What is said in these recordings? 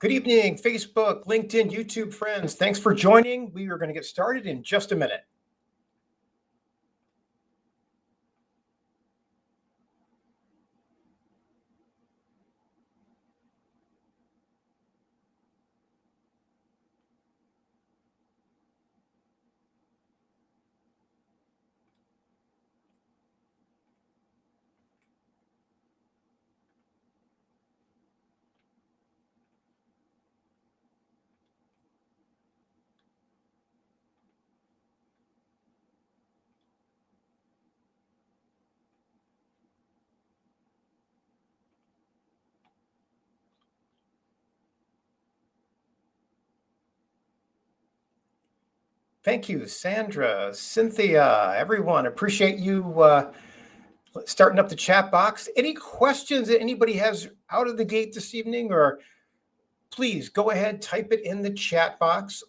Good evening, Facebook, LinkedIn, YouTube friends. Thanks for joining. We are going to get started in just a minute. Thank you, Sandra, Cynthia, everyone. Appreciate you starting up the chat box. Any questions that anybody has out of the gate this evening, or please go ahead, type it in the chat box.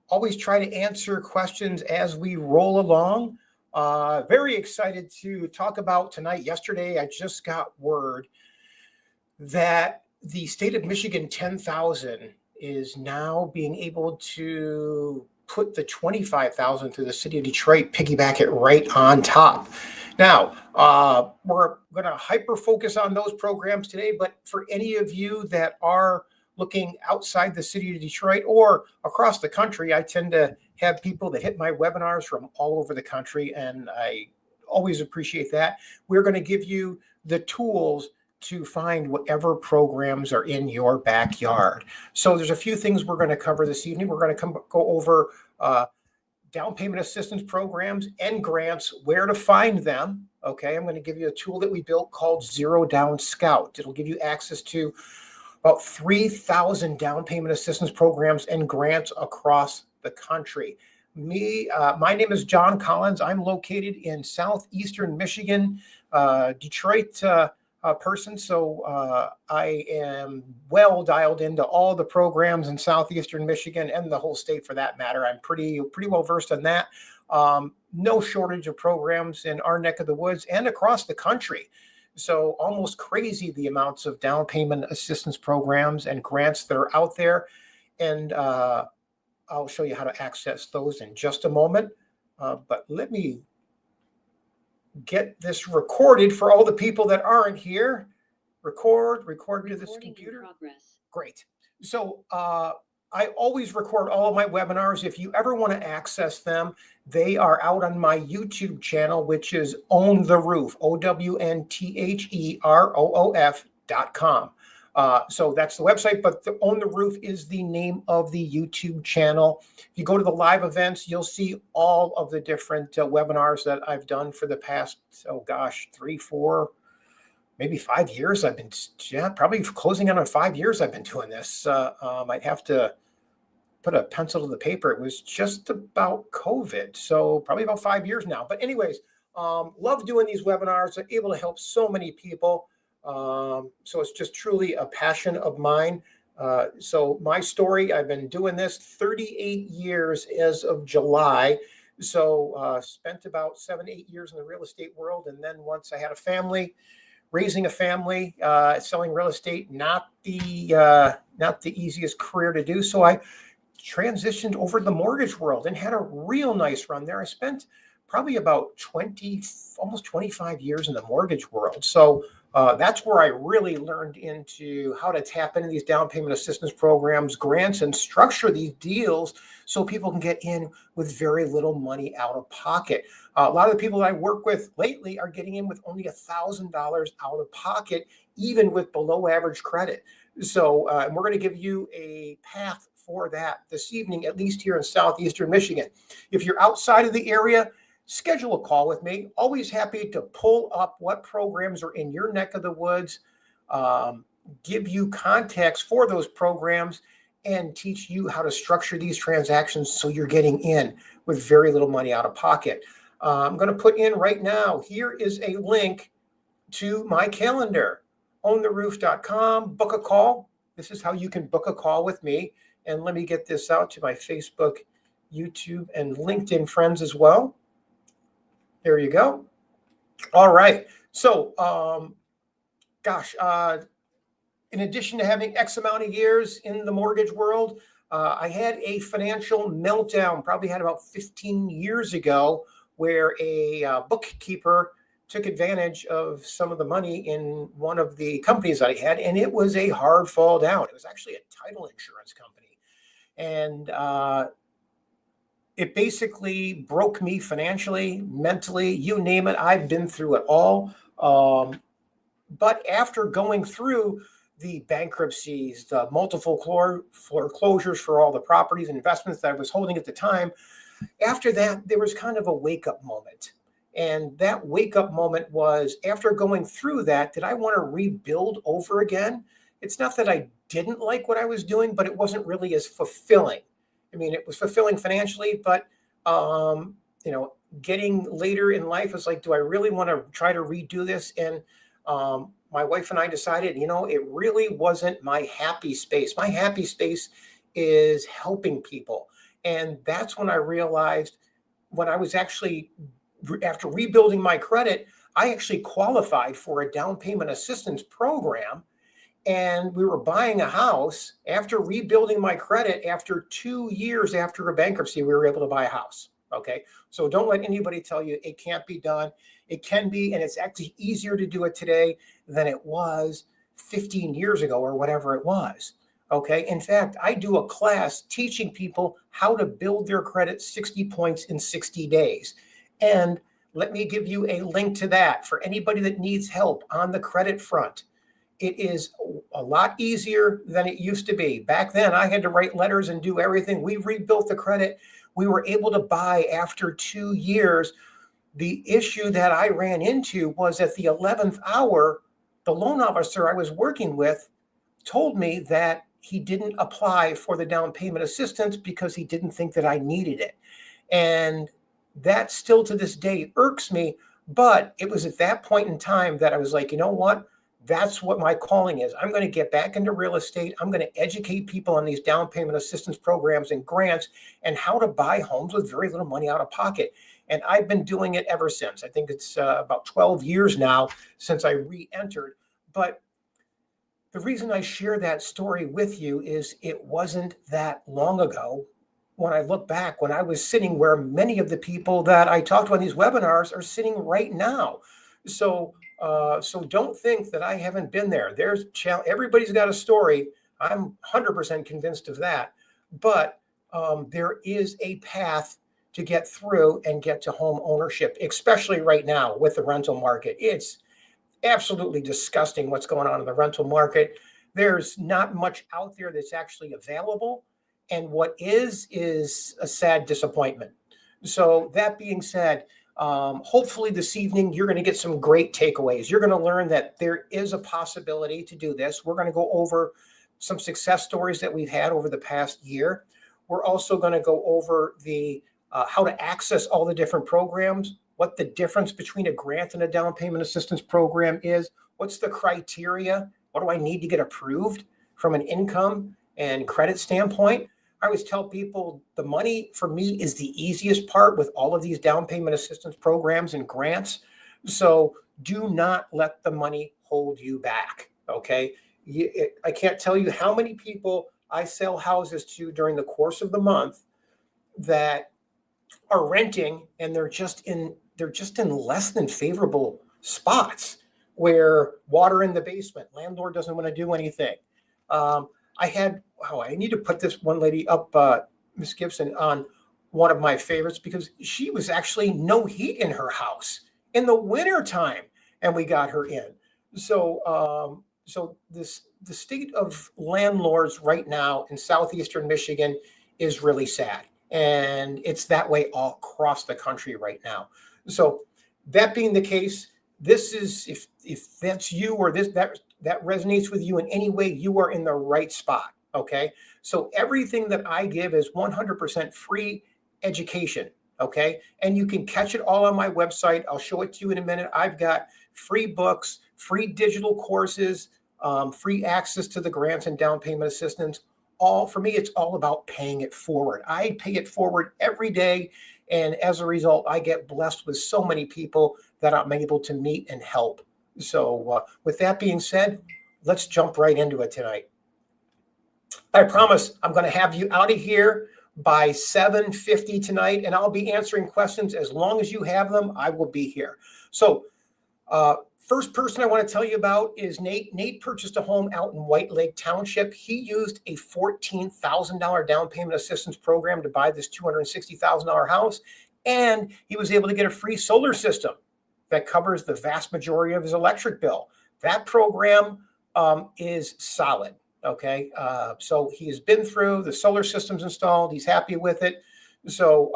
Always try to answer questions as we roll along. Very excited to talk about tonight. Yesterday, I just got word that the state of Michigan 10,000 is now being able to put the 25,000 through the city of Detroit, piggyback it right on top. Now, we're going to hyper focus on those programs today, but for any of you that are looking outside the city of Detroit or across the country, I tend to have people that hit my webinars from all over the country, and I always appreciate that. We're going to give you the tools to find whatever programs are in your backyard. So there's a few things we're going to cover this evening. We're going to go over down payment assistance programs and grants, where to find them. Okay, I'm going to give you a tool that we built called Zero Down Scout. It'll give you access to about 3,000 down payment assistance programs and grants across the country. My name is John Collins. I'm located in southeastern Michigan, Detroit person. So I am well dialed into all the programs in southeastern Michigan and the whole state for that matter. I'm pretty well versed on that. No shortage of programs in our neck of the woods and across the country. So almost crazy the amounts of down payment assistance programs and grants that are out there. And I'll show you how to access those in just a moment. But let me get this recorded for all the people that aren't here. Record to this computer. Great. So I always record all of my webinars. If you ever want to access them, they are out on my YouTube channel, which is Own the Roof, OWNTHEROOF.com. So that's the website, but the Own the Roof is the name of the YouTube channel. If you go to the live events, you'll see all of the different webinars that I've done for the past, 3, 4, maybe 5 years. I've been, probably closing in on 5 years I've been doing this. I'd have to put a pencil to the paper. It was just about COVID, so probably about 5 years now. But anyways, love doing these webinars. I'm able to help so many people. So it's just truly a passion of mine. So my story, I've been doing this 38 years as of July. So spent about 7-8 years in the real estate world. And then once I had a family, raising a family, selling real estate, not the easiest career to do. So I transitioned over to the mortgage world and had a real nice run there. I spent probably about almost 25 years in the mortgage world. So that's where I really learned into how to tap into these down payment assistance programs, grants, and structure these deals so people can get in with very little money out of pocket. A lot of the people that I work with lately are getting in with only $1,000 out of pocket, even with below average credit. So we're going to give you a path for that this evening, at least here in southeastern Michigan. If you're outside of the area, schedule a call with me. Always happy to pull up what programs are in your neck of the woods, give you context for those programs, and teach you how to structure these transactions so you're getting in with very little money out of pocket. I'm going to put in right now, here is a link to my calendar, owntheroof.com, book a call. This is how you can book a call with me. And let me get this out to my Facebook, YouTube, and LinkedIn friends as well. There you go. All right. So, in addition to having X amount of years in the mortgage world, I had a financial meltdown, probably had about 15 years ago, where a bookkeeper took advantage of some of the money in one of the companies I had, and it was a hard fall down. It was actually a title insurance company. And it basically broke me financially, mentally, you name it. I've been through it all. But after going through the bankruptcies, the multiple foreclosures for all the properties and investments that I was holding at the time, after that, there was kind of a wake-up moment. And that wake-up moment was, after going through that, did I want to rebuild over again? It's not that I didn't like what I was doing, but it wasn't really as fulfilling. I mean, it was fulfilling financially, but getting later in life is like, do I really want to try to redo this? And my wife and I decided, it really wasn't my happy space. My happy space is helping people. And that's when I realized, when I was actually, after rebuilding my credit, I actually qualified for a down payment assistance program. And we were buying a house after rebuilding my credit. After 2 years after a bankruptcy, we were able to buy a house. Okay. So don't let anybody tell you it can't be done. It can be, and it's actually easier to do it today than it was 15 years ago or whatever it was. Okay. In fact, I do a class teaching people how to build their credit 60 points in 60 days. And let me give you a link to that for anybody that needs help on the credit front. It is a lot easier than it used to be. Back then, I had to write letters and do everything. We rebuilt the credit. We were able to buy after 2 years. The issue that I ran into was at the 11th hour, the loan officer I was working with told me that he didn't apply for the down payment assistance because he didn't think that I needed it. And that still to this day irks me. But it was at that point in time that I was like, you know what? That's what my calling is. I'm going to get back into real estate. I'm going to educate people on these down payment assistance programs and grants and how to buy homes with very little money out of pocket. And I've been doing it ever since. I think it's about 12 years now since I re-entered. But the reason I share that story with you is it wasn't that long ago. When I look back, when I was sitting where many of the people that I talked to on these webinars are sitting right now. So don't think that I haven't been there. Everybody's got a story. I'm 100% convinced of that. But there is a path to get through and get to home ownership, especially right now with the rental market. It's absolutely disgusting what's going on in the rental market. There's not much out there that's actually available. And what is a sad disappointment. So that being said, hopefully this evening, you're going to get some great takeaways. You're going to learn that there is a possibility to do this. We're going to go over some success stories that we've had over the past year. We're also going to go over the how to access all the different programs, what the difference between a grant and a down payment assistance program is, what's the criteria, what do I need to get approved from an income and credit standpoint. I always tell people the money for me is the easiest part with all of these down payment assistance programs and grants. So do not let the money hold you back. Okay. I can't tell you how many people I sell houses to during the course of the month that are renting, and they're just in less than favorable spots where water in the basement, landlord doesn't want to do anything. I need to put this one lady up, Miss Gibson, on one of my favorites because she was actually no heat in her house in the winter time, and we got her in. So the state of landlords right now in southeastern Michigan is really sad, and it's that way all across the country right now. So that being the case, this is if that's you or that resonates with you in any way, you are in the right spot. Okay. So everything that I give is 100% free education. Okay. And you can catch it all on my website. I'll show it to you in a minute. I've got free books, free digital courses, free access to the grants and down payment assistance. For me, it's all about paying it forward. I pay it forward every day. And as a result, I get blessed with so many people that I'm able to meet and help. So with that being said, let's jump right into it tonight. I promise I'm going to have you out of here by 7:50 tonight, and I'll be answering questions. As long as you have them, I will be here. So first person I want to tell you about is Nate. Nate purchased a home out in White Lake Township. He used a $14,000 down payment assistance program to buy this $260,000 house, and he was able to get a free solar system that covers the vast majority of his electric bill. That program is solid. Okay, so he has been through, the solar system's installed, he's happy with it. So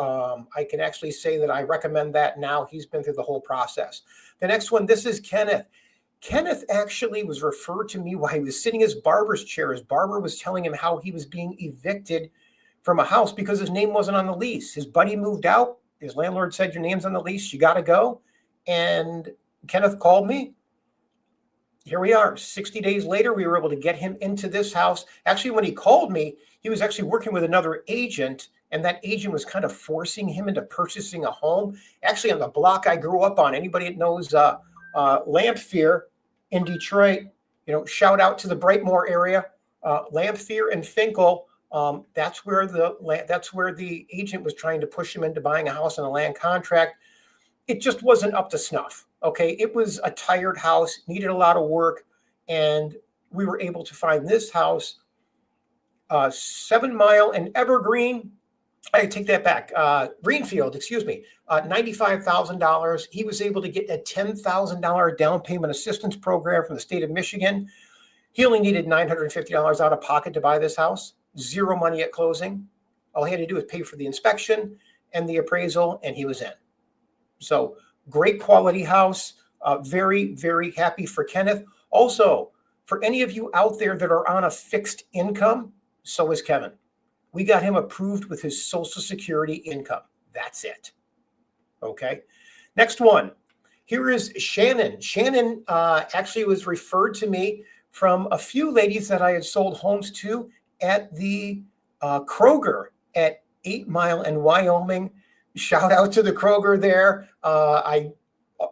I can actually say that I recommend that now. He's been through the whole process. The next one, this is Kenneth. Kenneth actually was referred to me while he was sitting in his barber's chair. His barber was telling him how he was being evicted from a house because his name wasn't on the lease. His buddy moved out. His landlord said, your name's on the lease, you got to go. And Kenneth called me. Here we are. 60 days later, we were able to get him into this house. Actually, when he called me, he was actually working with another agent, and that agent was kind of forcing him into purchasing a home. Actually, on the block I grew up on, anybody that knows Lamphere in Detroit, shout out to the Brightmoor area. Lamphere and Finkel, that's where the agent was trying to push him into buying a house on a land contract. It just wasn't up to snuff. Okay, it was a tired house, needed a lot of work, and we were able to find this house, 7 Mile and Evergreen. I take that back. Greenfield, excuse me, $95,000. He was able to get a $10,000 down payment assistance program from the state of Michigan. He only needed $950 out of pocket to buy this house. Zero money at closing. All he had to do was pay for the inspection and the appraisal, and he was in. So great quality house. Very, very happy for Kenneth. Also, for any of you out there that are on a fixed income, so is Kevin. We got him approved with his Social Security income. That's it. Okay. Next one. Here is Shannon. Shannon actually was referred to me from a few ladies that I had sold homes to at the Kroger at 8 Mile in Wyoming. Shout out to the Kroger there. I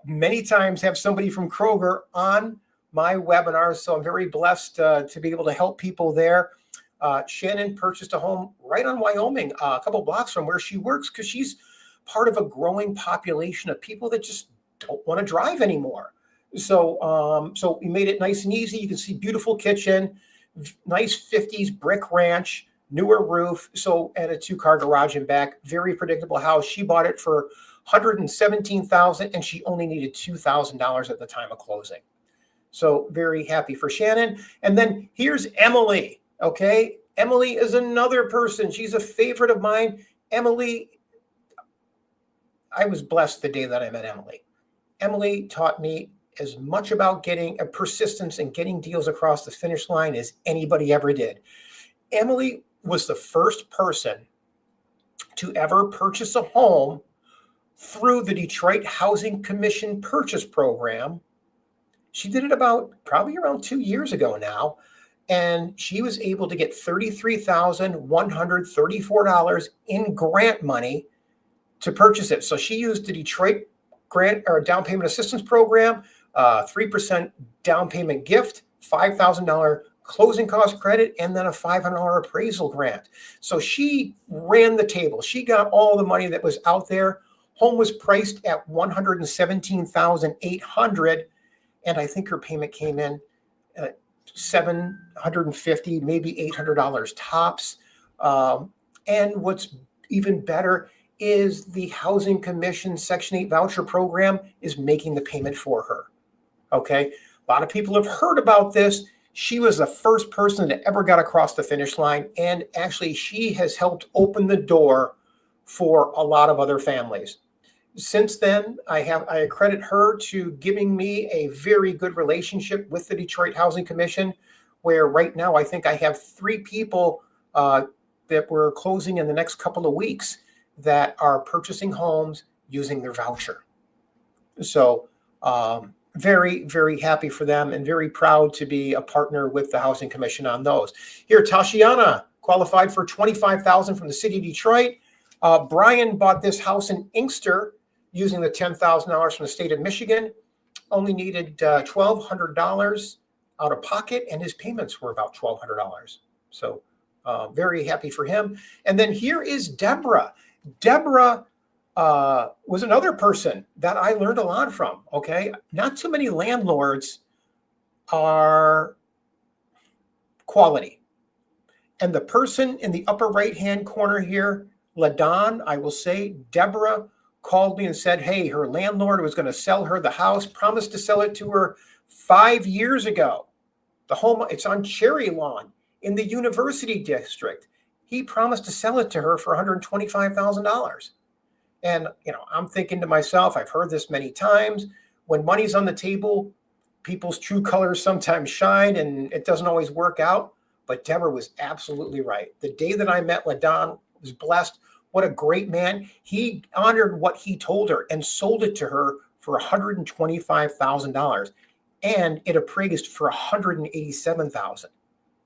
many times have somebody from Kroger on my webinars, so I'm very blessed to be able to help people there. Shannon purchased a home right on Wyoming, a couple blocks from where she works, because she's part of a growing population of people that just don't want to drive anymore. So we made it nice and easy. You can see beautiful kitchen, nice 50s brick ranch, newer roof, and a 2-car garage in back. Very predictable house. She bought it for $117,000, and she only needed $2,000 at the time of closing. So very happy for Shannon. And then here's Emily. Okay, Emily is another person. She's a favorite of mine. Emily, I was blessed the day that I met Emily. Emily taught me as much about getting a persistence and getting deals across the finish line as anybody ever did. Emily was the first person to ever purchase a home through the Detroit Housing Commission purchase program. She did it probably around 2 years ago now. And she was able to get $33,134 in grant money to purchase it. So she used the Detroit grant or down payment assistance program, 3% down payment gift, $5,000 closing cost credit, and then a $500 appraisal grant. So she ran the table. She got all the money that was out there. Home was priced at $117,800, and I think her payment came in at $750, maybe $800 tops. And what's even better is the Housing Commission Section 8 voucher program is making the payment for her. Okay. A lot of people have heard about this. She was the first person that ever got across the finish line. And actually, she has helped open the door for a lot of other families. Since then, I accredit her to giving me a very good relationship with the Detroit Housing Commission, where right now I think I have 3 people that we're closing in the next couple of weeks that are purchasing homes using their voucher. So very, very happy for them and very proud to be a partner with the Housing Commission on those. Here, Tashiana qualified for $25,000 from the city of Detroit. Brian bought this house in Inkster using the $10,000 from the state of Michigan. Only needed $1,200 out of pocket, and his payments were about $1,200. So very happy for him. And then here is Deborah. Deborah was another person that I learned a lot from. Okay, not too many landlords are quality. And the person in the upper right-hand corner here, LaDon, I will say, Deborah called me and said, hey, her landlord was going to sell her the house, promised to sell it to her 5 years ago. The home, it's on Cherry Lawn in the University District. He promised to sell it to her for $125,000. And, I'm thinking to myself, I've heard this many times, when money's on the table, people's true colors sometimes shine and it doesn't always work out. But Deborah was absolutely right. The day that I met LaDon, was blessed. What a great man. He honored what he told her and sold it to her for $125,000. And it appraised for $187,000.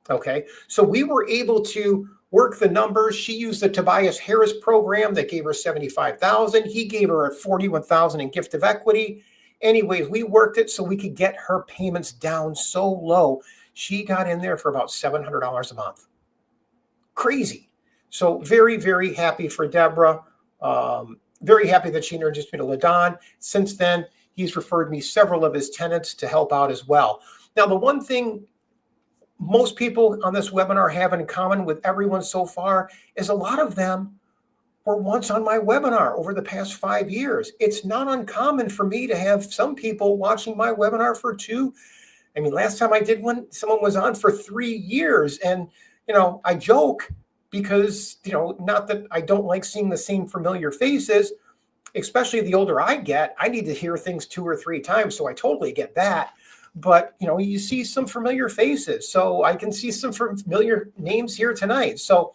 Okay. So we were able to work the numbers. She used the Tobias Harris program that gave her $75,000. He gave her $41,000 in gift of equity. Anyways, we worked it so we could get her payments down so low. She got in there for about $700 a month. Crazy. So very, very happy for Deborah. Very happy that she introduced me to LaDon. Since then, he's referred me several of his tenants to help out as well. Now, the one thing most people on this webinar have in common with everyone so far is a lot of them were once on my webinar over the past 5 years. It's not uncommon for me to have some people watching my webinar for 2. I mean, last time I did one, someone was on for 3 years. And, I joke because, not that I don't like seeing the same familiar faces, especially the older I get, I need to hear things 2 or 3 times. So I totally get that. But, you see some familiar faces. So I can see some familiar names here tonight. So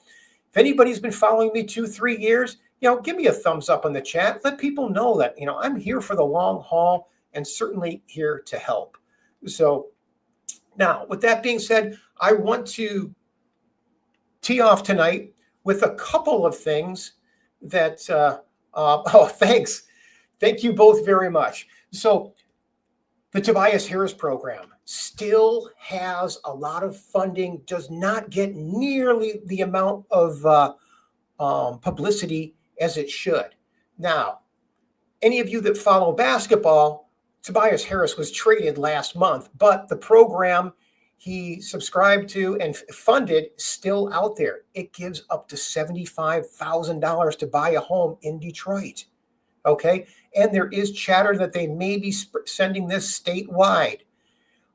if anybody's been following me 2, 3 years, give me a thumbs up on the chat. Let people know that, I'm here for the long haul and certainly here to help. So now, with that being said, I want to tee off tonight with a couple of things that, thanks. Thank you both very much. So the Tobias Harris program still has a lot of funding, does not get nearly the amount of publicity as it should. Now, any of you that follow basketball, Tobias Harris was traded last month, but the program he subscribed to and funded still out there. It gives up to $75,000 to buy a home in Detroit. Okay. And there is chatter that they may be sending this statewide.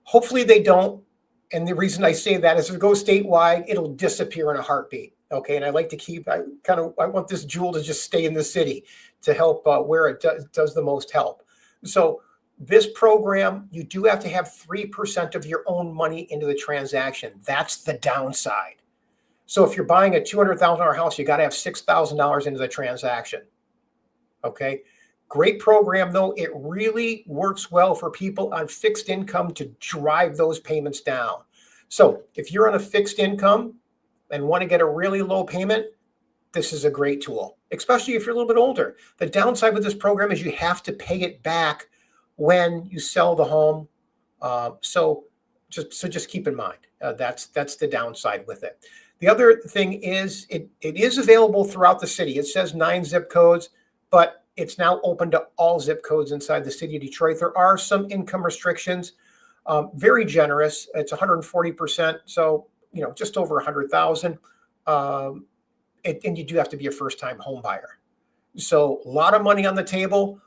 Hopefully they don't. And the reason I say that is if it goes statewide, it'll disappear in a heartbeat. Okay. And I like to I want this jewel to just stay in the city to help where it does the most help. So this program, you do have to have 3% of your own money into the transaction. That's the downside. So if you're buying a $200,000 house, you got to have $6,000 into the transaction. Okay. Great program, though. It really works well for people on fixed income to drive those payments down. So if you're on a fixed income and want to get a really low payment, this is a great tool, especially if you're a little bit older. The downside with this program is you have to pay it back when you sell the home. So just keep in mind, that's the downside with it. The other thing is it is available throughout the city. It says 9 zip codes, but it's now open to all zip codes inside the city of Detroit. There are some income restrictions, very generous. It's 140%. So, just over 100,000. And you do have to be a first-time home buyer. So a lot of money on the table.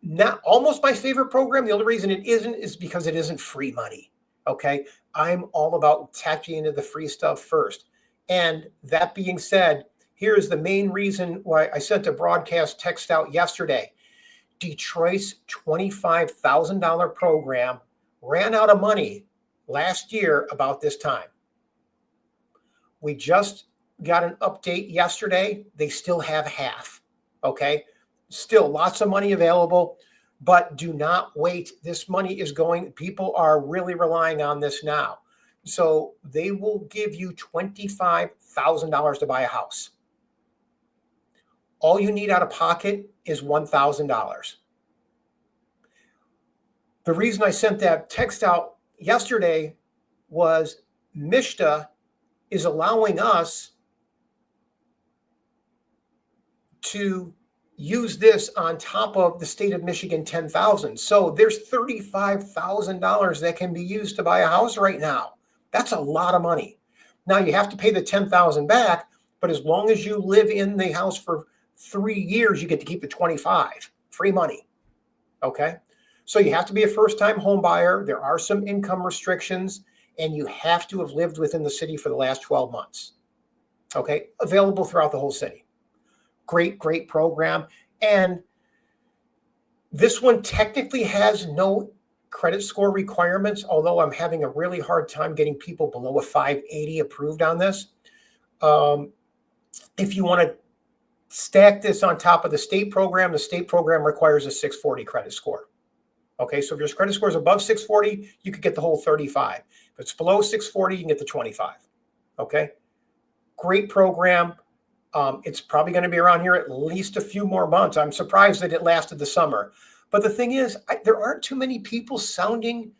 Not almost my favorite program. The only reason it isn't is because it isn't free money. Okay. I'm all about tapping into the free stuff first. And that being said, here's the main reason why I sent a broadcast text out yesterday. Detroit's $25,000 program ran out of money last year about this time. We just got an update yesterday. They still have half. Okay. Still lots of money available, but do not wait. This money is people are really relying on this now. So they will give you $25,000 to buy a house. All you need out of pocket is $1,000. The reason I sent that text out yesterday was MSHDA is allowing us to use this on top of the state of Michigan 10,000. So there's $35,000 that can be used to buy a house right now. That's a lot of money. Now you have to pay the 10,000 back, but as long as you live in the house for 3 years, you get to keep the 25, free money. Okay. So you have to be a first-time home buyer. There are some income restrictions, and you have to have lived within the city for the last 12 months. Okay. Available throughout the whole city. Great, great program. And this one technically has no credit score requirements, although I'm having a really hard time getting people below a 580 approved on this. If you want to stack this on top of the state program requires a 640 credit score. Okay, so if your credit score is above 640, you could get the whole 35. If it's below 640, you can get the 25. Okay, great program. It's probably going to be around here at least a few more months. I'm surprised that it lasted the summer. But the thing is, there aren't too many people sounding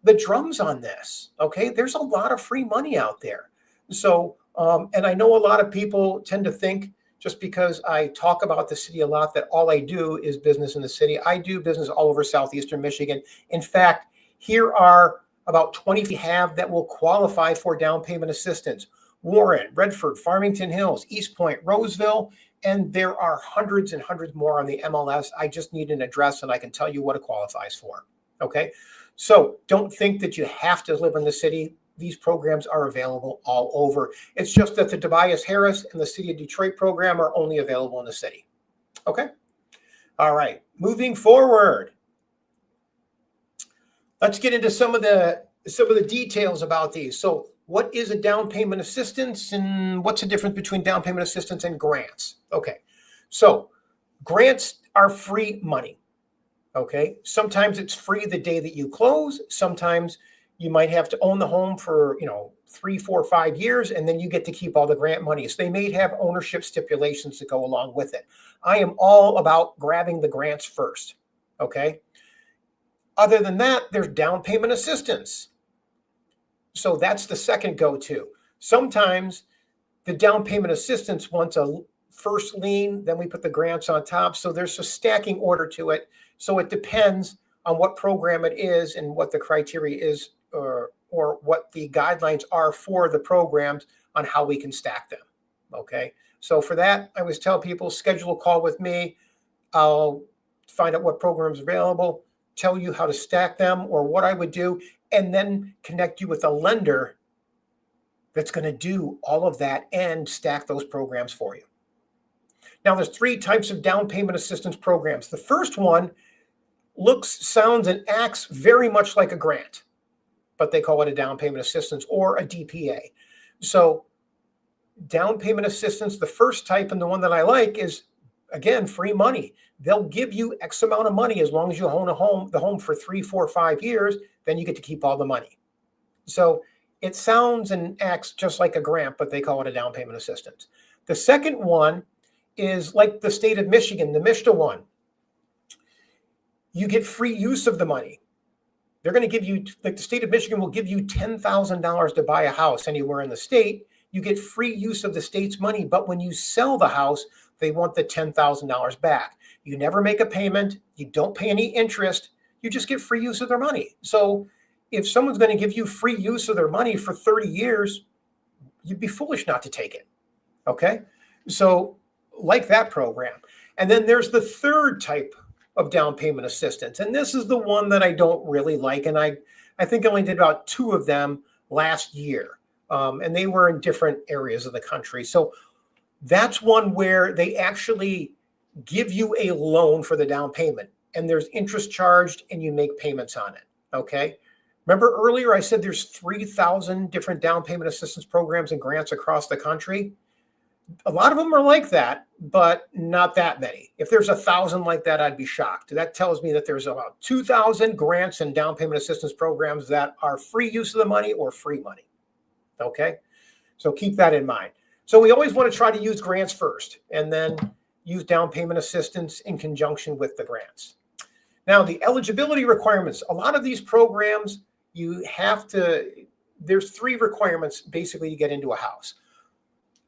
the drums on this. Okay, there's a lot of free money out there. So, and I know a lot of people tend to think just because I talk about the city a lot that all I do is business in the city. I do business all over southeastern Michigan. In fact, here are about 20 we have that will qualify for down payment assistance. Warren, Redford, Farmington Hills, East Point, Roseville, and there are hundreds and hundreds more on the MLS. I just need an address and I can tell you what it qualifies for. Okay, so don't think that you have to live in the city. These programs are available all over. It's just that the Tobias Harris and the City of Detroit program are only available in the city. Okay, all right, moving forward. Let's get into some of the details about these. So what is a down payment assistance and what's the difference between down payment assistance and grants? Okay, so grants are free money. Okay, sometimes it's free the day that you close. Sometimes you might have to own the home for 3, 4, 5 years, and then you get to keep all the grant money. So they may have ownership stipulations that go along with it. I am all about grabbing the grants first. Okay. Other than that, there's down payment assistance. So that's the second go-to. Sometimes the down payment assistance wants a first lien, then we put the grants on top. So there's a stacking order to it. So it depends on what program it is and what the criteria is or what the guidelines are for the programs on how we can stack them. Okay. So for that, I always tell people, schedule a call with me. I'll find out what programs are available, tell you how to stack them or what I would do, and then connect you with a lender that's going to do all of that and stack those programs for you. Now, there's 3 types of down payment assistance programs. The first one looks, sounds, and acts very much like a grant, but they call it a down payment assistance or a DPA. So down payment assistance, the first type and the one that I like is, again, free money. They'll give you X amount of money as long as you own the home for 3, 4, 5 years, then you get to keep all the money. So it sounds and acts just like a grant, but they call it a down payment assistance. The second one is like the state of Michigan, the MSHDA one. You get free use of the money. They're going to give you, like the state of Michigan will give you $10,000 to buy a house anywhere in the state. You get free use of the state's money, but when you sell the house, they want the $10,000 back. You never make a payment. You don't pay any interest. You just get free use of their money. So if someone's going to give you free use of their money for 30 years, you'd be foolish not to take it. Okay. So like that program. And then there's the third type of down payment assistance. And this is the one that I don't really like. And I think I only did about 2 of them last year. And they were in different areas of the country. So that's one where they actually give you a loan for the down payment and there's interest charged and you make payments on it. Okay. Remember earlier I said there's 3,000 different down payment assistance programs and grants across the country. A lot of them are like that, but not that many. If there's 1,000 like that, I'd be shocked. That tells me that there's about 2,000 grants and down payment assistance programs that are free use of the money or free money. Okay. So keep that in mind. So we always want to try to use grants first and then use down payment assistance in conjunction with the grants. Now, the eligibility requirements, a lot of these programs, there's 3 requirements basically to get into a house.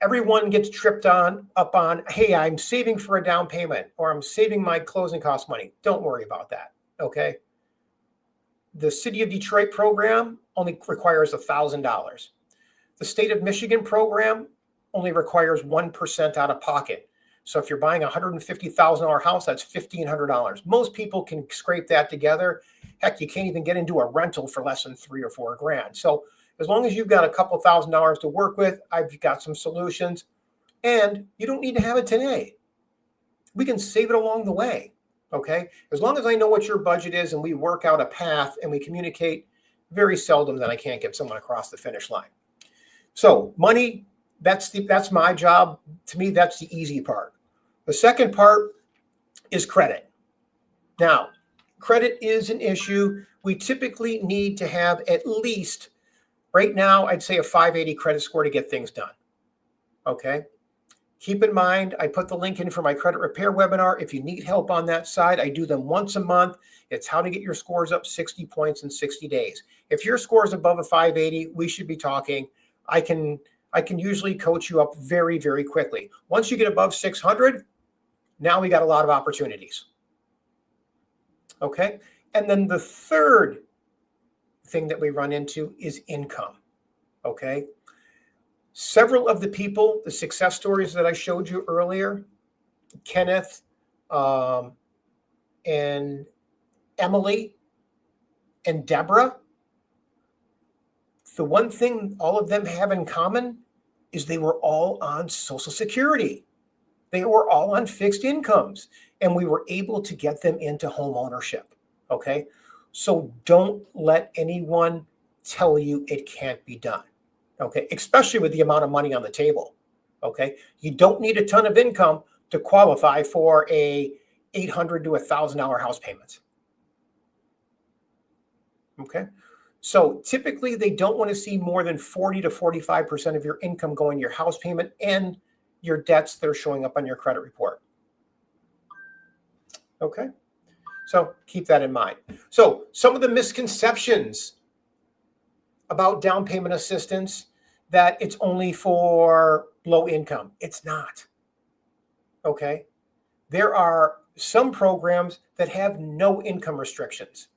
Everyone gets tripped up on, hey, I'm saving for a down payment, or I'm saving my closing cost money. Don't worry about that, okay? The City of Detroit program only requires $1,000. The State of Michigan program only requires 1% out of pocket. So if you're buying a $150,000 house, that's $1,500. Most people can scrape that together. Heck, you can't even get into a rental for less than $3 or $4 grand. So as long as you've got a couple $1,000s to work with, I've got some solutions. And you don't need to have it today. We can save it along the way, okay? As long as I know what your budget is and we work out a path and we communicate, very seldom that I can't get someone across the finish line. So money, that's my job. To me, that's the easy part. The second part is credit. Now, credit is an issue. We typically need to have at least, right now, I'd say a 580 credit score to get things done. Okay. Keep in mind, I put the link in for my credit repair webinar. If you need help on that side, I do them once a month. It's how to get your scores up 60 points in 60 days. If your score is above a 580, we should be talking. I can usually coach you up very, very quickly. Once you get above 600, now we got a lot of opportunities. Okay. And then the third thing that we run into is income. Okay. Several of the people, the success stories that I showed you earlier, Kenneth and Emily and Deborah, the one thing all of them have in common is they were all on Social Security. They were all on fixed incomes, and we were able to get them into home ownership. Okay. So don't let anyone tell you it can't be done. Okay. Especially with the amount of money on the table. Okay. You don't need a ton of income to qualify for a $800 to $1,000 house payment. Okay. So typically they don't want to see more than 40 to 45% of your income going to your house payment and your debts that are showing up on your credit report. Okay. So keep that in mind. So some of the misconceptions about down payment assistance, that it's only for low income. It's not. Okay. There are some programs that have no income restrictions.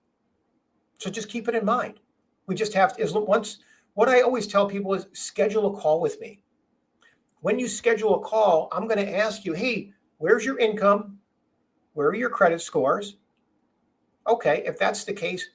So just keep it in mind. We just have to, what I always tell people is schedule a call with me. When you schedule a call, I'm going to ask you, hey, where's your income? Where are your credit scores? Okay, if that's the case,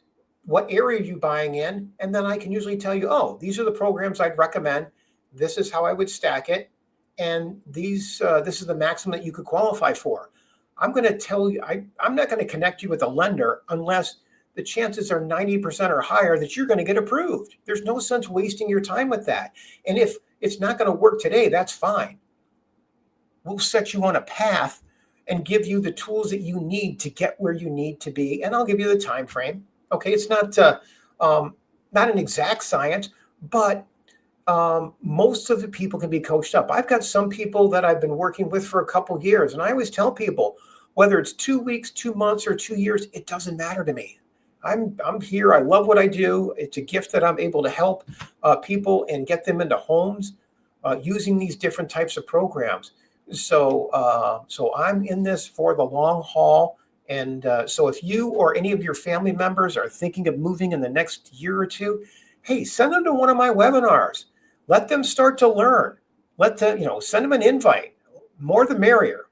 what area are you buying in? And then I can usually tell you, oh, these are the programs I'd recommend. This is how I would stack it. And this is the maximum that you could qualify for. I'm going to tell you, I'm not going to connect you with a lender unless the chances are 90% or higher that you're going to get approved. There's no sense wasting your time with that. And if it's not going to work today, that's fine. We'll set you on a path and give you the tools that you need to get where you need to be. And I'll give you the time frame. Okay, it's not an exact science, but most of the people can be coached up. I've got some people that I've been working with for a couple years, and I always tell people, whether it's 2 weeks, 2 months, or 2 years, it doesn't matter to me. I'm here. I love what I do. It's a gift that I'm able to help people and get them into homes using these different types of programs. So I'm in this for the long haul. And so if you or any of your family members are thinking of moving in the next year or two, hey, send them to one of my webinars. Let them start to learn. Send them an invite. More the merrier.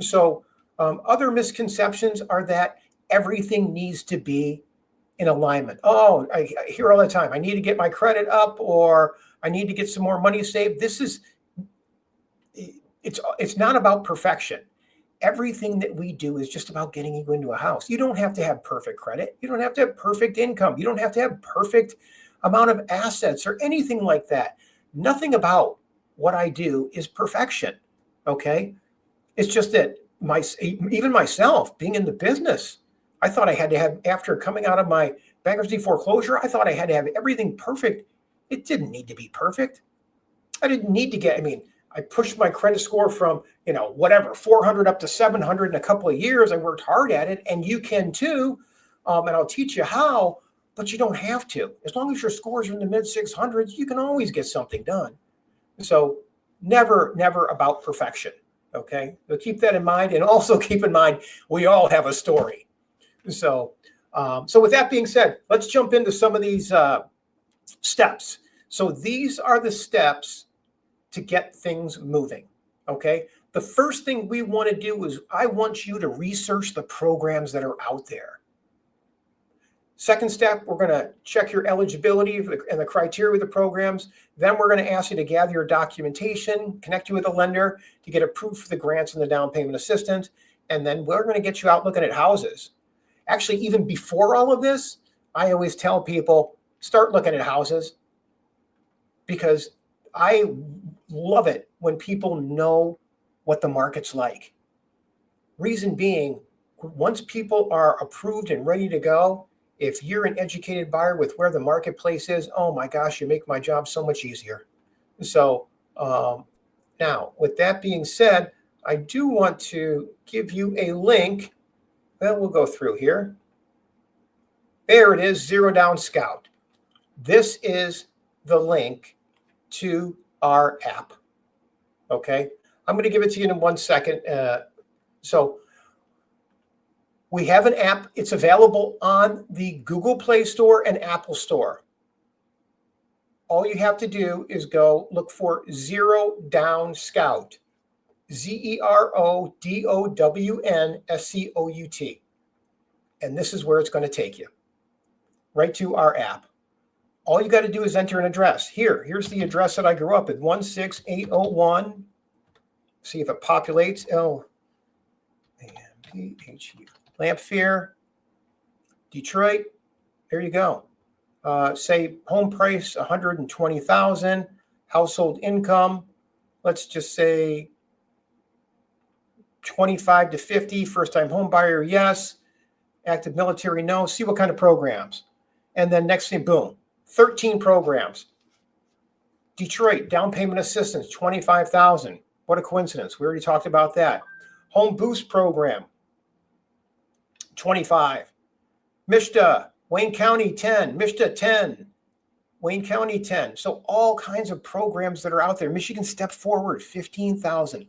So other misconceptions are that everything needs to be in alignment. Oh, I hear all the time, I need to get my credit up, or I need to get some more money saved. It's not about perfection. Everything that we do is just about getting you into a house. You don't have to have perfect credit. You don't have to have perfect income. You don't have to have perfect amount of assets or anything like that. Nothing about what I do is perfection. Okay. It's just that even myself being in the business, I thought I had to have, after coming out of my bankruptcy foreclosure, I thought I had to have everything perfect. It didn't need to be perfect. I didn't need to I pushed my credit score from, 400 up to 700 in a couple of years. I worked hard at it, and you can too. And I'll teach you how. but you don't have to. As long as your scores are in the mid 600s, you can always get something done. So never about perfection. Okay, so keep that in mind, and also keep in mind we all have a story. So, so with that being said, let's jump into some of these steps. So these are the steps to get things moving. Okay, the first thing we want to do is I want you to research the programs that are out there. Second step, we're going to check your eligibility and the criteria of the programs. Then we're going to ask you to gather your documentation, connect you with a lender to get approved for the grants and the down payment assistance. And then we're going to get you out looking at houses. Actually, even before all of this, I always tell people, start looking at houses, because I love it when people know what the market's like. Reason being, once people are approved and ready to go, if you're an educated buyer with where the marketplace is, oh my gosh, you make my job so much easier. So now, with that being said, I do want to give you a link that we'll go through here. There it is, Zero Down Scout. This is the link to our app. Okay, I'm going to give it to you in 1 second. So we have an app. It's available on the Google Play Store and Apple Store. All you have to do is go look for Zero Down Scout, ZeroDownScout. And this is where it's going to take you, right to our app. All you got to do is enter an address. Here's the address that I grew up at, 16801. See if it populates. L-A-M-P-H-U. Lamphere, Detroit. There you go. Say home price $120,000. Household income, let's just say 25 to 50. First time home buyer, yes. Active military, no. See what kind of programs. And then next thing, boom, 13 programs. Detroit, down payment assistance, $25,000. What a coincidence. We already talked about that. Home boost program, 25. Mishta, Wayne County, 10. Mishta, 10. Wayne County, 10. So all kinds of programs that are out there. Michigan Step Forward, 15,000.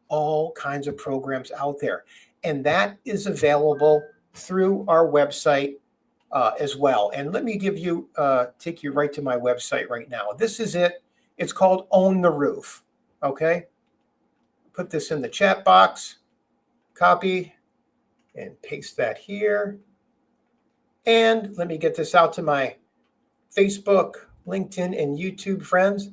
All kinds of programs out there. And that is available through our website as well. And let me give you, take you right to my website right now. This is it. It's called Own the Roof. Okay. Put this in the chat box, copy, and paste that here. And let me get this out to my Facebook, LinkedIn, and YouTube friends.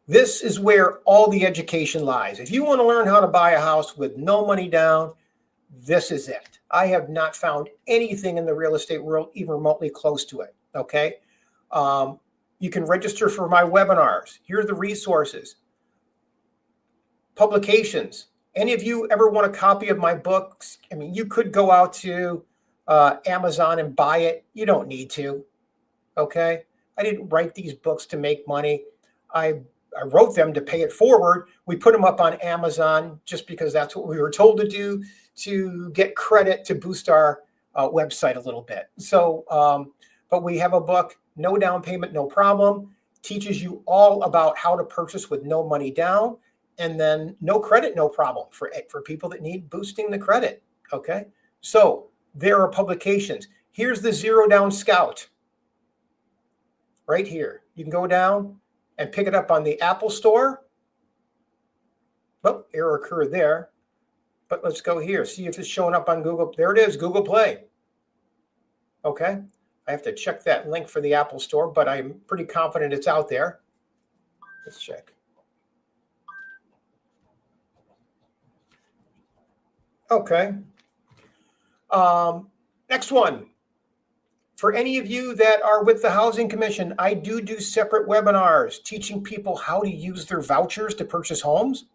This is where all the education lies. If you want to learn how to buy a house with no money down, this is it. I have not found anything in the real estate world even remotely close to it. Okay. You can register for my webinars. Here are the resources. Publications. Any of you ever want a copy of my books? I mean, you could go out to Amazon and buy it. You don't need to. Okay. I didn't write these books to make money. I wrote them to pay it forward. We put them up on Amazon just because that's what we were told to do to get credit to boost our website a little bit. So, but we have a book, No Down Payment, No Problem, teaches you all about how to purchase with no money down, and then no credit, no problem for people that need boosting the credit. Okay. So there are publications. Here's the Zero Down Scout right here. You can go down and pick it up on the Apple Store. Oh, error occurred there. But let's go here. See if it's showing up on Google. There it is, Google Play. Okay. I have to check that link for the Apple Store, but I'm pretty confident it's out there. Let's check. Okay. Next one. For any of you that are with the Housing Commission, I do separate webinars teaching people how to use their vouchers to purchase homes.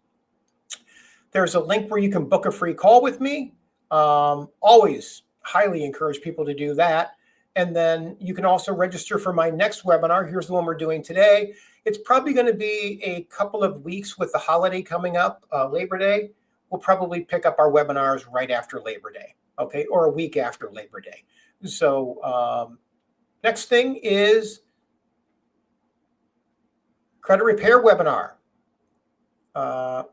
There's a link where you can book a free call with me. Always highly encourage people to do that. And then you can also register for my next webinar. Here's the one we're doing today. It's probably going to be a couple of weeks with the holiday coming up, Labor Day. We'll probably pick up our webinars right after Labor Day, okay, or a week after Labor Day. So next thing is credit repair webinar.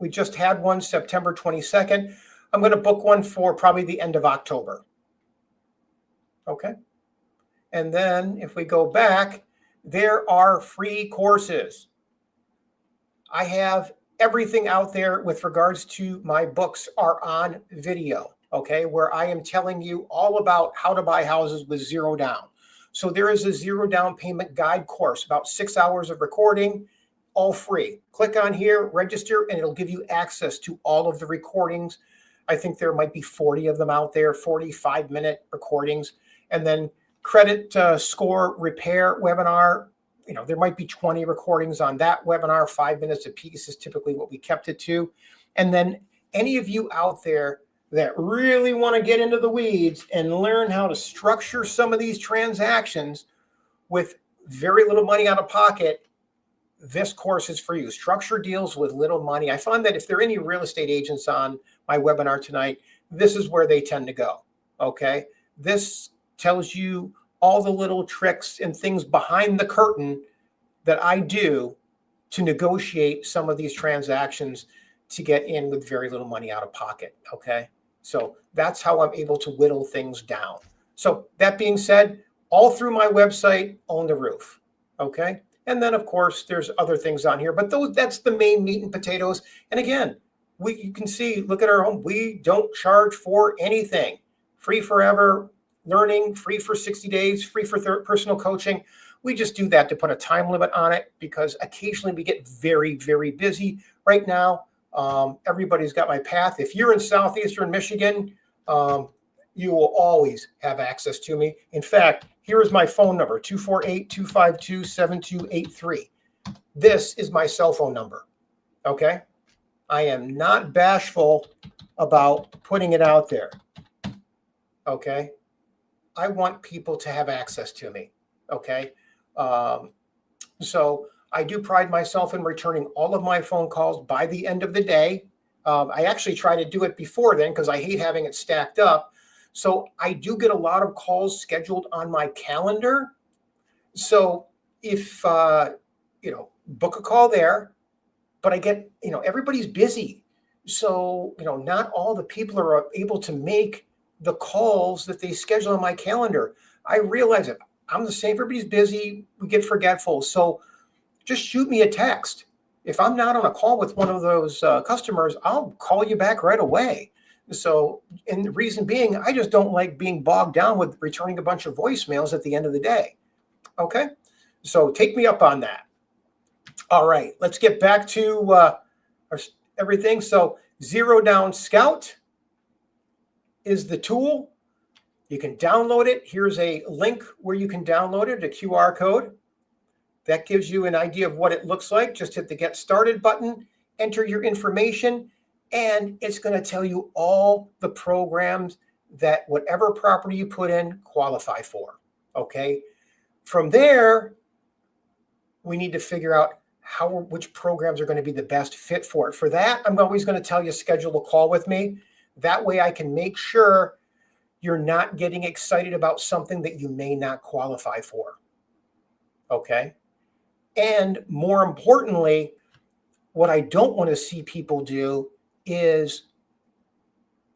We just had one September 22nd. I'm going to book one for probably the end of October. Okay. And then if we go back, there are free courses. I have everything out there with regards to my books are on video, okay, where I am telling you all about how to buy houses with zero down. So there is a zero down payment guide course, about 6 hours of recording, all free. Click on here, register, and it'll give you access to all of the recordings. I think there might be 40 of them out there, 45-minute recordings. And then credit score repair webinar. There might be 20 recordings on that webinar, 5 minutes a piece is typically what we kept it to. And then any of you out there that really want to get into the weeds and learn how to structure some of these transactions with very little money out of pocket, this course is for you. Structure deals with little money. I found that if there are any real estate agents on my webinar tonight, this is where they tend to go, okay? This tells you all the little tricks and things behind the curtain that I do to negotiate some of these transactions to get in with very little money out of pocket, okay? So that's how I'm able to whittle things down. So that being said, all through my website, Own the Roof, okay? And then, of course, there's other things on here, but that's the main meat and potatoes. And again, you can see, look at our home. We don't charge for anything. Free forever learning, free for 60 days, free for personal coaching. We just do that to put a time limit on it because occasionally we get very, very busy. Right now, everybody's got my path. If you're in Southeastern Michigan, you will always have access to me. In fact, here is my phone number, 248-252-7283. This is my cell phone number, okay? I am not bashful about putting it out there, okay? I want people to have access to me, okay? So I do pride myself in returning all of my phone calls by the end of the day. I actually try to do it before then because I hate having it stacked up. So I do get a lot of calls scheduled on my calendar. So if, book a call there, but I get, everybody's busy. So, not all the people are able to make the calls that they schedule on my calendar. I realize it. I'm the same. Everybody's busy. We get forgetful. So just shoot me a text. If I'm not on a call with one of those customers, I'll call you back right away. So, and the reason being, I just don't like being bogged down with returning a bunch of voicemails at the end of the day. Okay. So take me up on that. All right. Let's get back to everything. So Zero Down Scout is the tool. You can download it. Here's a link where you can download it, a QR code. That gives you an idea of what it looks like. Just hit the Get Started button, enter your information, and it's going to tell you all the programs that whatever property you put in qualify for, okay? From there, we need to figure out which programs are going to be the best fit for it. For that, I'm always going to tell you, schedule a call with me. That way I can make sure you're not getting excited about something that you may not qualify for. Okay. And more importantly, what I don't want to see people do is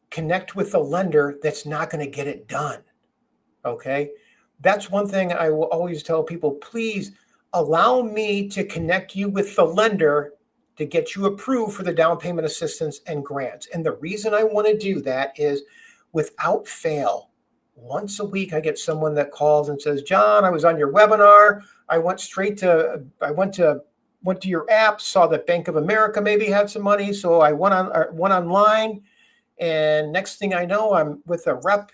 connect with a lender that's not going to get it done. Okay. That's one thing I will always tell people, please allow me to connect you with the lender to get you approved for the down payment assistance and grants. And the reason I want to do that is without fail, once a week, I get someone that calls and says, John, I was on your webinar. I went to your app, saw that Bank of America maybe had some money. So I went online, and next thing I know, I'm with a rep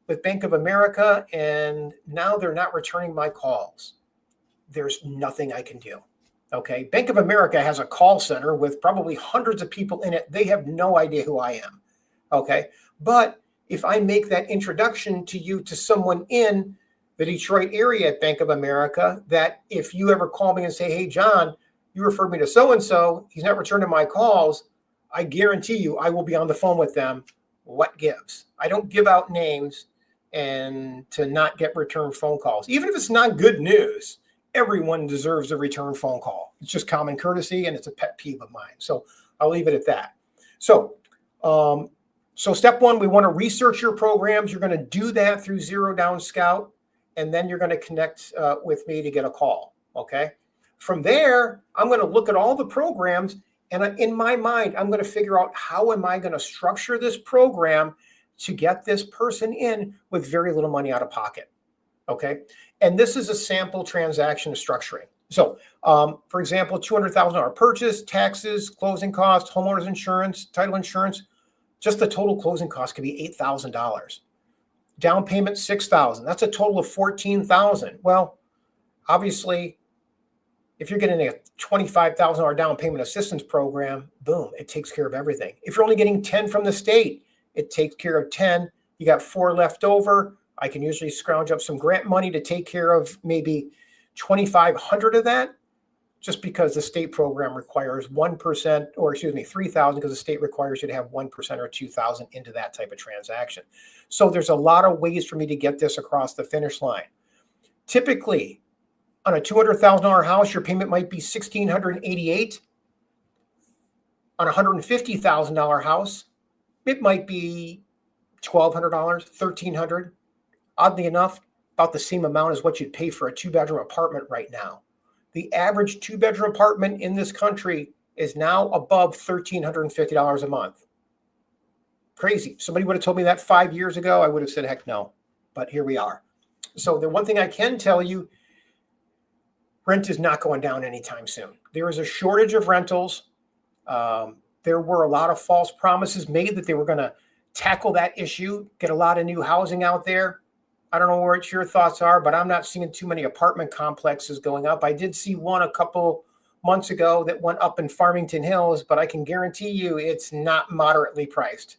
with Bank of America, and now they're not returning my calls. There's nothing I can do. Okay. Bank of America has a call center with probably hundreds of people in it. They have no idea who I am. Okay. But if I make that introduction to you to someone in the Detroit area at Bank of America, that if you ever call me and say, hey, John, you referred me to so-and-so, he's not returning my calls, I guarantee you I will be on the phone with them. What gives? I don't give out names and to not get return phone calls. Even if it's not good news, everyone deserves a return phone call. It's just common courtesy, and it's a pet peeve of mine. So I'll leave it at that. So step one, we want to research your programs. You're going to do that through Zero Down Scout, and then you're going to connect with me to get a call, okay? From there, I'm going to look at all the programs, and in my mind, I'm going to figure out how am I going to structure this program to get this person in with very little money out of pocket, okay? And this is a sample transaction structuring. So, for example, $200,000 purchase, taxes, closing costs, homeowners insurance, title insurance, just the total closing cost could be $8,000. Down payment, $6,000. That's a total of $14,000. Well, obviously, if you're getting a $25,000 down payment assistance program, boom, it takes care of everything. If you're only getting 10 from the state, it takes care of 10. You got 4 left over. I can usually scrounge up some grant money to take care of maybe 2,500 of that, just because the state program requires 1%, or excuse me, 3,000, because the state requires you to have 1% or 2,000 into that type of transaction. So there's a lot of ways for me to get this across the finish line. Typically, on a $200,000 house, your payment might be $1,688. On a $150,000 house, it might be $1,200, $1,300. Oddly enough, about the same amount as what you'd pay for a 2-bedroom apartment right now. The average 2-bedroom apartment in this country is now above $1,350 a month. Crazy. Somebody would have told me that 5 years ago, I would have said, heck no. But here we are. So the one thing I can tell you, rent is not going down anytime soon. There is a shortage of rentals. There were a lot of false promises made that they were going to tackle that issue, get a lot of new housing out there. I don't know what your thoughts are, but I'm not seeing too many apartment complexes going up. I did see one a couple months ago that went up in Farmington Hills, but I can guarantee you it's not moderately priced.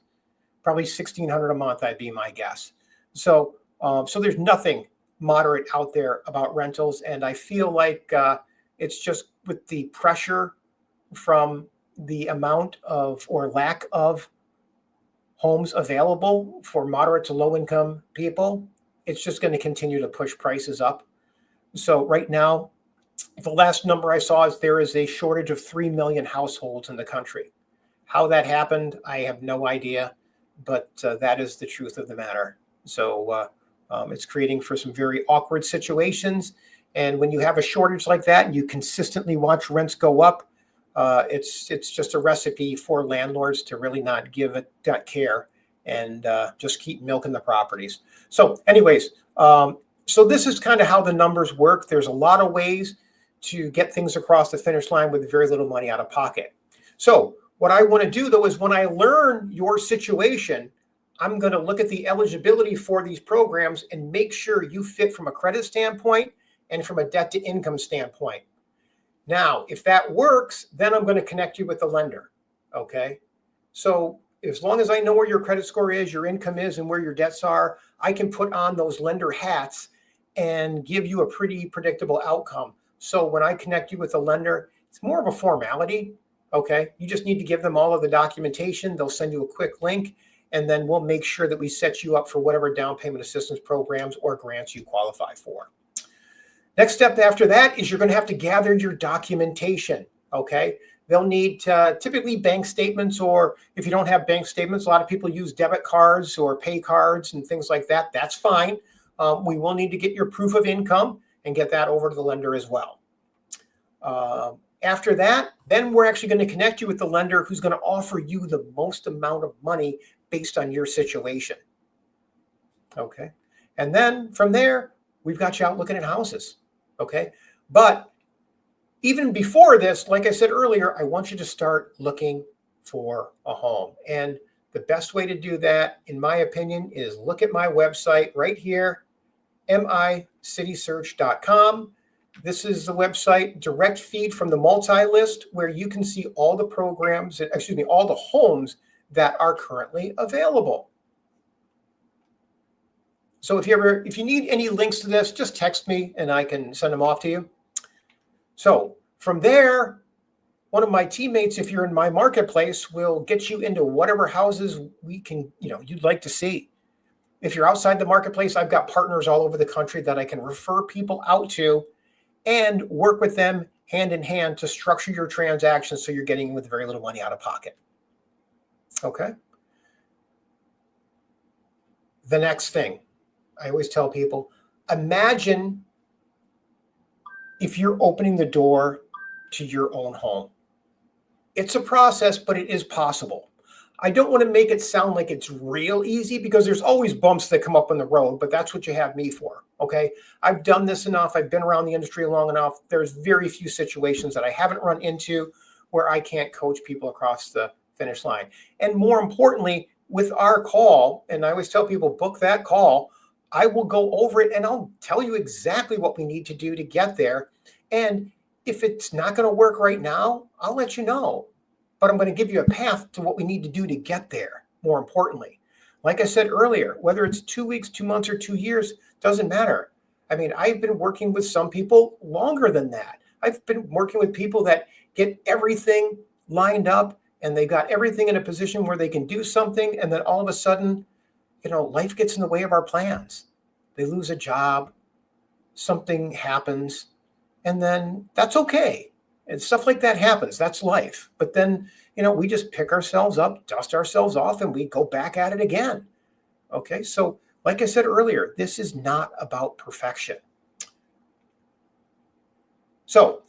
Probably $1,600 a month, I'd be my guess. So there's nothing moderate out there about rentals, and I feel like it's just with the pressure from the amount of or lack of homes available for moderate to low income people, it's just going to continue to push prices up. So right now, the last number I saw is there is a shortage of 3 million households in the country. How that happened, I have no idea, but that is the truth of the matter. So it's creating for some very awkward situations. And when you have a shortage like that and you consistently watch rents go up, it's just a recipe for landlords to really not give it that care and just keep milking the properties. So anyways, so this is kind of how the numbers work. There's a lot of ways to get things across the finish line with very little money out of pocket. So what I want to do, though, is when I learn your situation, I'm going to look at the eligibility for these programs and make sure you fit from a credit standpoint and from a debt to income standpoint. Now, if that works, then I'm going to connect you with the lender. Okay. So as long as I know where your credit score is, your income is, and where your debts are, I can put on those lender hats and give you a pretty predictable outcome. So when I connect you with a lender, it's more of a formality. Okay. You just need to give them all of the documentation. They'll send you a quick link, and then we'll make sure that we set you up for whatever down payment assistance programs or grants you qualify for. Next step after that is you're going to have to gather your documentation, okay? They'll need typically bank statements, or if you don't have bank statements, a lot of people use debit cards or pay cards and things like that. That's fine. We will need to get your proof of income and get that over to the lender as well. After that, then we're actually going to connect you with the lender who's going to offer you the most amount of money based on your situation. Okay. And then from there, we've got you out looking at houses. Okay. But even before this, like I said earlier, I want you to start looking for a home. And the best way to do that, in my opinion, is look at my website right here, micitysearch.com. This is the website, direct feed from the multi-list, where you can see all the programs, all the homes that are currently available. So if you need any links to this, just text me and I can send them off to you. So from there, one of my teammates, if you're in my marketplace, will get you into whatever houses we can, you'd like to see. If you're outside the marketplace, I've got partners all over the country that I can refer people out to and work with them hand in hand to structure your transactions so you're getting with very little money out of pocket. Okay. The next thing, I always tell people, imagine if you're opening the door to your own home. It's a process, but it is possible. I don't want to make it sound like it's real easy because there's always bumps that come up on the road, but that's what you have me for, okay? I've done this enough. I've been around the industry long enough. There's very few situations that I haven't run into where I can't coach people across the finish line. And more importantly, with our call, and I always tell people, book that call, I will go over it and I'll tell you exactly what we need to do to get there. And if it's not going to work right now, I'll let you know. But I'm going to give you a path to what we need to do to get there, more importantly. Like I said earlier, whether it's 2 weeks, 2 months, or 2 years, doesn't matter. I mean, I've been working with some people longer than that. I've been working with people that get everything lined up and they got everything in a position where they can do something. And then all of a sudden, life gets in the way of our plans. They lose a job, something happens, and then that's okay. And stuff like that happens. That's life. But then, we just pick ourselves up, dust ourselves off, and we go back at it again. Okay. So like I said earlier, this is not about perfection. So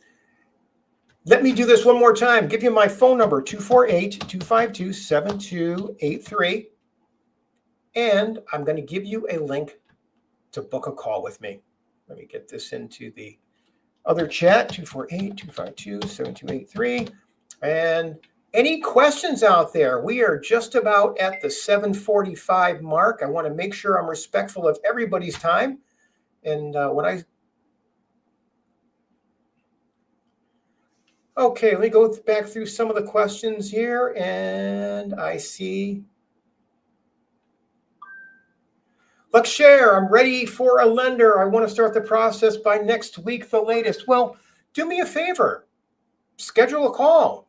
let me do this one more time. Give you my phone number, 248-252-7283. And I'm going to give you a link to book a call with me. Let me get this into the other chat, 248-252-7283. And any questions out there? We are just about at the 7:45 mark. I want to make sure I'm respectful of everybody's time. And okay, let me go back through some of the questions here. And I see Lakshare, I'm ready for a lender. I want to start the process by next week, the latest. Well, do me a favor. Schedule a call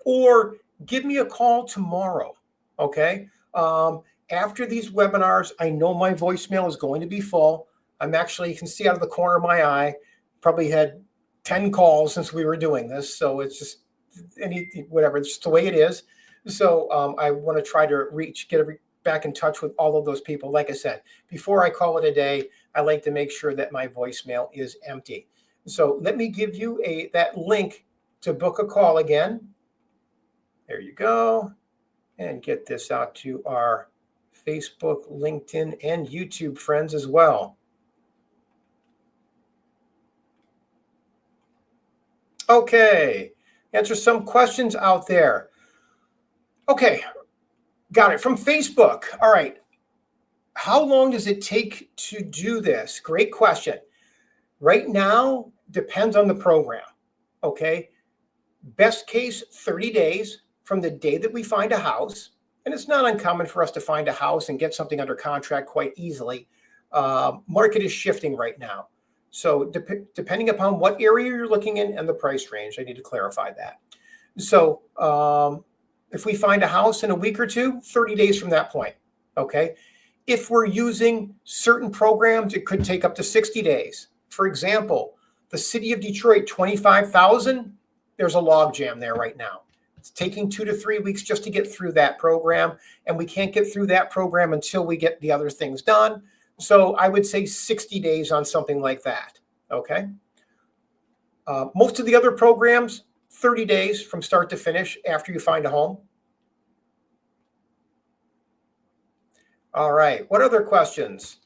or give me a call tomorrow, okay? After these webinars, I know my voicemail is going to be full. You can see out of the corner of my eye, probably had 10 calls since we were doing this. So it's just whatever, it's just the way it is. So I want to try to get back in touch with all of those people. Like I said, before I call it a day, I like to make sure that my voicemail is empty. So let me give you that link to book a call again. There you go. And get this out to our Facebook, LinkedIn, and YouTube friends as well. Okay, answer some questions out there. Okay, got it. From Facebook. All right. How long does it take to do this? Great question. Right now, depends on the program. Okay. Best case, 30 days from the day that we find a house. And it's not uncommon for us to find a house and get something under contract quite easily. Market is shifting right now. So depending upon what area you're looking in and the price range, I need to clarify that. So if we find a house in a week or two, 30 days from that point, okay? If we're using certain programs, it could take up to 60 days. For example, the city of Detroit, 25,000, there's a log jam there right now. It's taking 2 to 3 weeks just to get through that program, and we can't get through that program until we get the other things done. So I would say 60 days on something like that, okay? Most of the other programs, 30 days from start to finish after you find a home. All right, what other questions?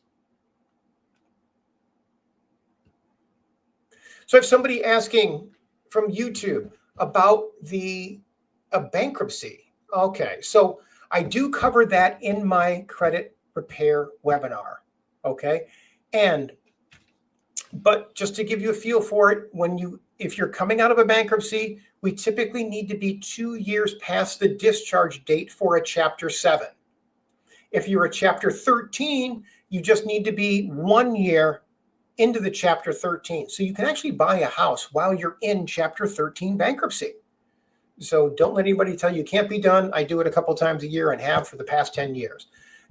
So I have somebody asking from YouTube about a bankruptcy. Okay, so I do cover that in my credit repair webinar, okay? But just to give you a feel for it, if you're coming out of a bankruptcy, we typically need to be 2 years past the discharge date for a Chapter 7. If you're a Chapter 13, you just need to be 1 year into the Chapter 13. So you can actually buy a house while you're in Chapter 13 bankruptcy. So don't let anybody tell you it can't be done. I do it a couple times a year and have for the past 10 years.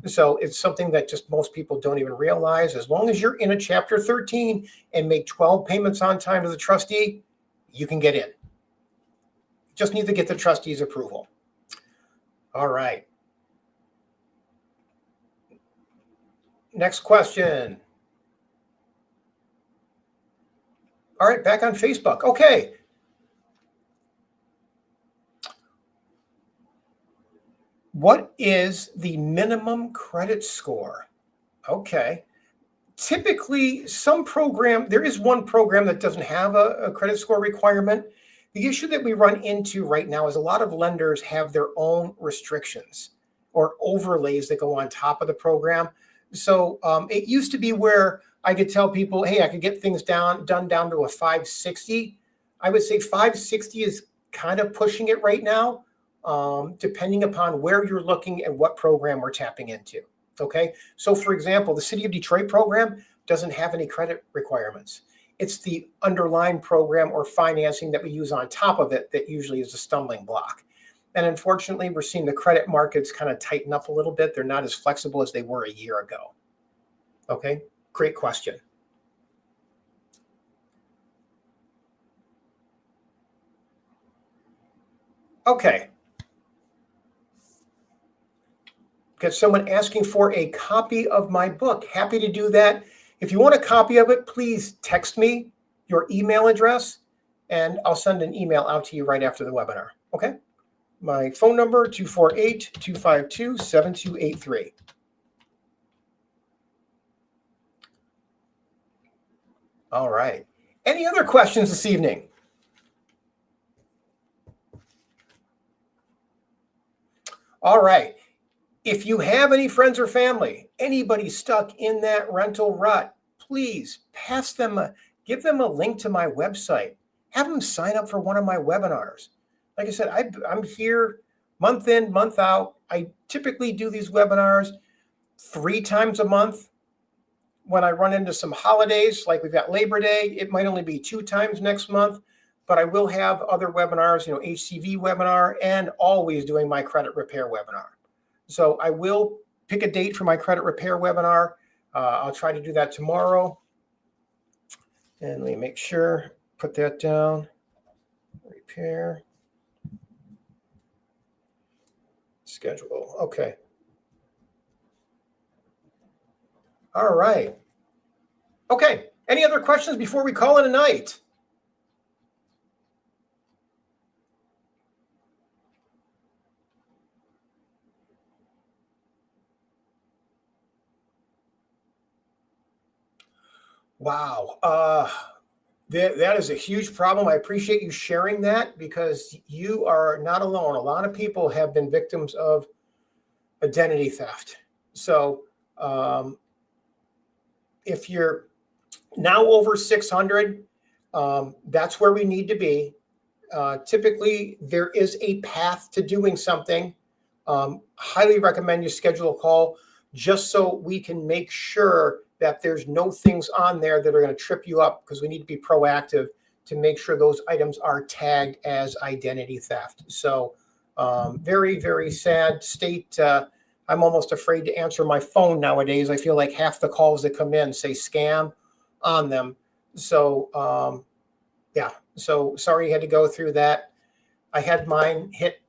So it's something that just most people don't even realize. As long as you're in a Chapter 13 and make 12 payments on time to the trustee, you can get in. Just need to get the trustee's approval. All right. Next question. All right, back on Facebook. Okay. What is the minimum credit score? Okay. Typically, there is one program that doesn't have a credit score requirement. The issue that we run into right now is a lot of lenders have their own restrictions or overlays that go on top of the program. So it used to be where I could tell people, hey, I could get things done down to a 560. I would say 560 is kind of pushing it right now, depending upon where you're looking and what program we're tapping into. Okay. So for example, the City of Detroit program doesn't have any credit requirements. It's the underlying program or financing that we use on top of it that usually is a stumbling block. And unfortunately, we're seeing the credit markets kind of tighten up a little bit. They're not as flexible as they were a year ago. Okay, great question. Okay. Got someone asking for a copy of my book. Happy to do that. If you want a copy of it, please text me your email address and I'll send an email out to you right after the webinar. Okay? My phone number, 248-252-7283. All right. Any other questions this evening? All right. If you have any friends or family, anybody stuck in that rental rut, please give them a link to my website. Have them sign up for one of my webinars. Like I said, I'm here month in, month out. I typically do these webinars 3 times a month. When I run into some holidays, like we've got Labor Day, it might only be 2 times next month, but I will have other webinars, HCV webinar, and always doing my credit repair webinar. So I will pick a date for my credit repair webinar. I'll try to do that tomorrow. And let me make sure, put that down. Repair. Schedule. Okay. All right. Okay. Any other questions before we call it a night? Wow. That is a huge problem. I appreciate you sharing that because you are not alone. A lot of people have been victims of identity theft. So if you're now over 600, that's where we need to be. Typically, there is a path to doing something. Highly recommend you schedule a call just so we can make sure that there's no things on there that are going to trip you up, because we need to be proactive to make sure those items are tagged as identity theft. So very, very sad state. I'm almost afraid to answer my phone nowadays. I feel like half the calls that come in say scam on them. So yeah, so sorry you had to go through that. I had mine hit,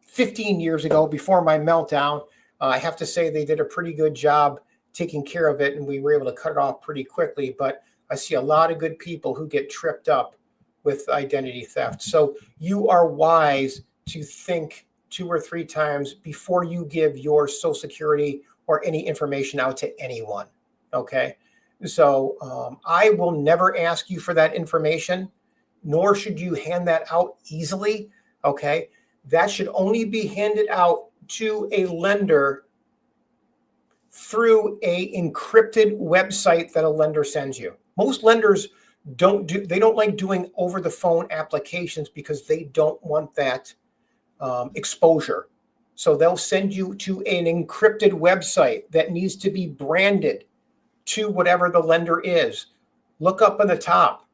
15 years ago before my meltdown. I have to say they did a pretty good job taking care of it, and we were able to cut it off pretty quickly. But I see a lot of good people who get tripped up with identity theft. So you are wise to think 2 or 3 times before you give your Social Security or any information out to anyone. Okay. So I will never ask you for that information, nor should you hand that out easily. Okay. That should only be handed out to a lender through a encrypted website that a lender sends you. Most lenders don't like doing over the phone applications because they don't want that exposure. So they'll send you to an encrypted website that needs to be branded to whatever the lender is. Look up in the top,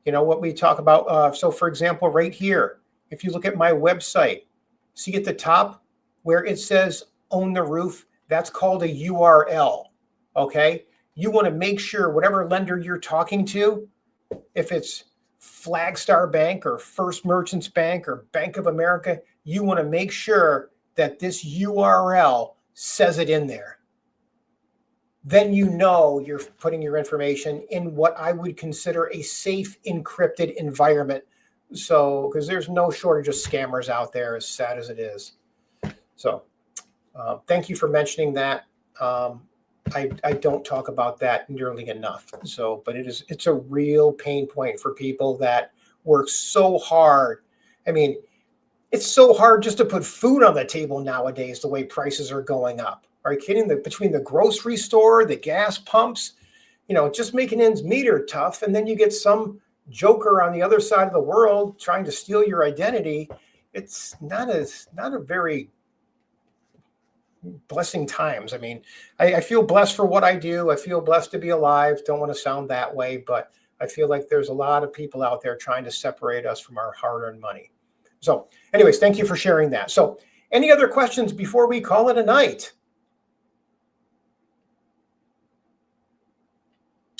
what we talk about. So for example, right here, if you look at my website, see at the top where it says Own the Roof, That's called a URL. Okay. You want to make sure whatever lender you're talking to, if it's Flagstar Bank or First Merchants Bank or Bank of America, you want to make sure that this URL says it in there. Then you know you're putting your information in what I would consider a safe, encrypted environment. So, because there's no shortage of scammers out there, as sad as it is. So, thank you for mentioning that. I don't talk about that nearly enough. So, but it's a real pain point for people that work so hard. I mean, it's so hard just to put food on the table nowadays, the way prices are going up. Are you kidding? Between the grocery store, the gas pumps, just making ends meet are tough. And then you get some joker on the other side of the world trying to steal your identity. It's not a very blessing times. I mean, I feel blessed for what I do. I feel blessed to be alive. Don't want to sound that way, but I feel like there's a lot of people out there trying to separate us from our hard-earned money. So anyways, thank you for sharing that. So any other questions before we call it a night?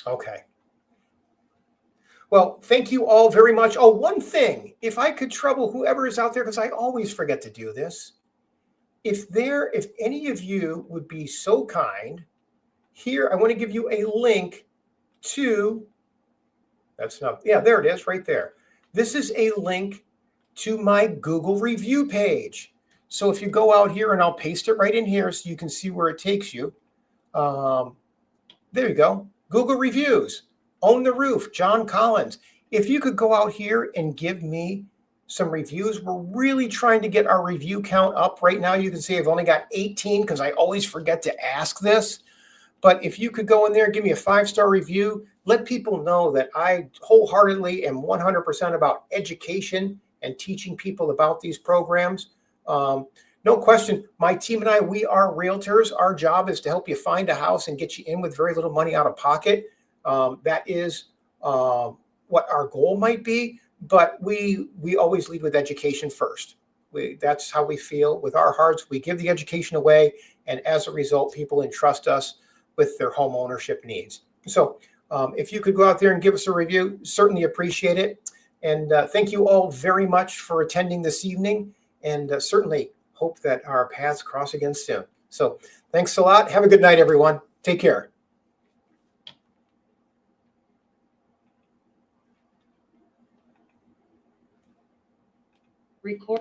Okay. Well, thank you all very much. Oh, one thing, if I could trouble whoever is out there, because I always forget to do this. If any of you would be so kind, here, I want to give you a link to, there it is right there. This is a link to my Google review page. So if you go out here, and I'll paste it right in here so you can see where it takes you. There you go. Google reviews. Own the Roof, John Collins. If you could go out here and give me some reviews. We're really trying to get our review count up right now. You can see I've only got 18 because I always forget to ask this. But if you could go in there and give me a 5-star review, let people know that I wholeheartedly am 100% about education and teaching people about these programs. No question, my team and I, we are realtors. Our job is to help you find a house and get you in with very little money out of pocket. That is what our goal might be. But we always lead with education first. That's how we feel with our hearts. We give the education away, and as a result, people entrust us with their home ownership needs. So if you could go out there and give us a review, certainly appreciate it. And thank you all very much for attending this evening, and certainly hope that our paths cross again soon. So thanks a lot. Have a good night, everyone. Take care. Record.